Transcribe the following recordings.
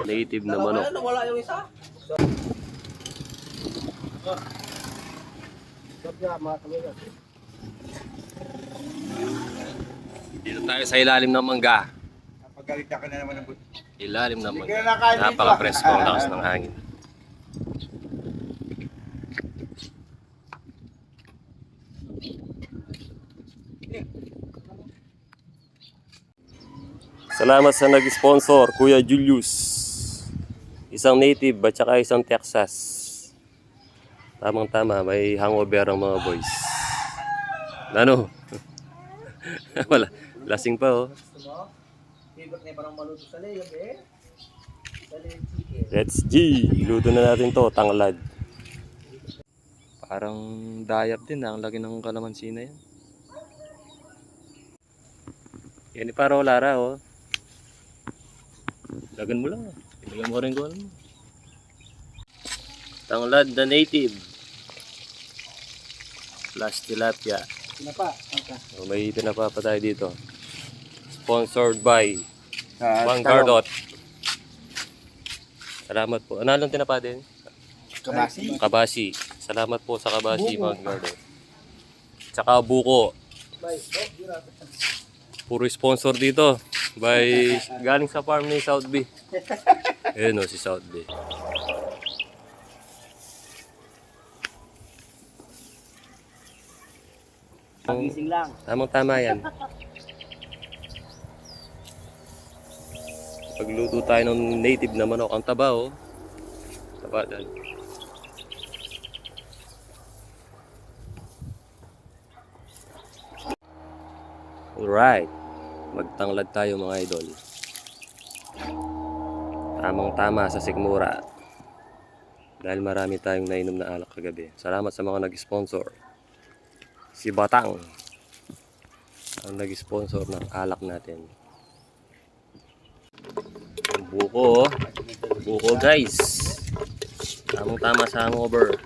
native na manok. Wala yung isa. Dito tayo sa ilalim ng mangga. Pagkalita ka na naman ng buto. Ilalim ng mangga. Napaka-presko ang lakas ng hangin. Salamat sa nag-sponsor, Kuya Julius. Isang native at saka isang Texas. Tamang-tama, may hangover ang mga boys. Ano? Wala, lasing pa oh. Favorite na parang maluto sa leyo, eh. Sa leyo chicken. Let's G! Luto na natin to, tanglad. Parang dayap din, ang laki ng kalamansi na yan. Yan para Lara oh. Lagan mo lang. Ilagyan mo rin ko ano. Tanglad na native. Plus tilapia. Tinapa. So, may tinapa pa tayo dito. Sponsored by Mang Gardot. Salamat po. Ano lang tinapa din? Kabasi. Kabasi. Salamat po sa Kabasi, Mang Gardot. Tsaka buko. Puro sponsor dito. By galing sa farm ni South B. Ayun o si South B. Pagising lang. Tamang-tama yan. Pagluto tayo ng native na manok. Ang taba oh. Taba dyan. Alright. Magtanglad tayo mga idol. Tamang-tama sa sikmura. Dahil marami tayong nainom na alak kagabi. Salamat sa mga nag-sponsor. Si Batang ang nag-sponsor ng alak natin. Buko, buko guys. Tamang-tama sa hangover.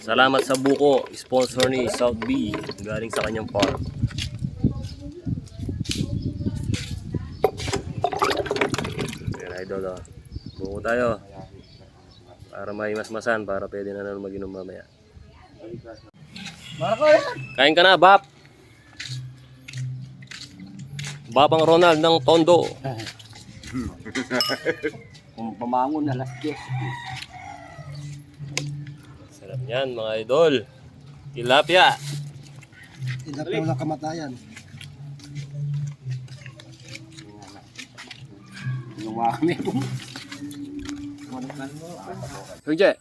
Salamat sa buko, sponsor ni South B, galing sa kanyang farm. Ayan idol oh. Buko tayo. Para may masmasan, para pwede na naman mag-inom mamaya. Kain ka na, Bap. Babang Ronald ng Tondo. Kung pamangon na last year. Sarap yan mga idol. Tilapia. Tilapia walang kamatayan. Yung mga kami. Hugje.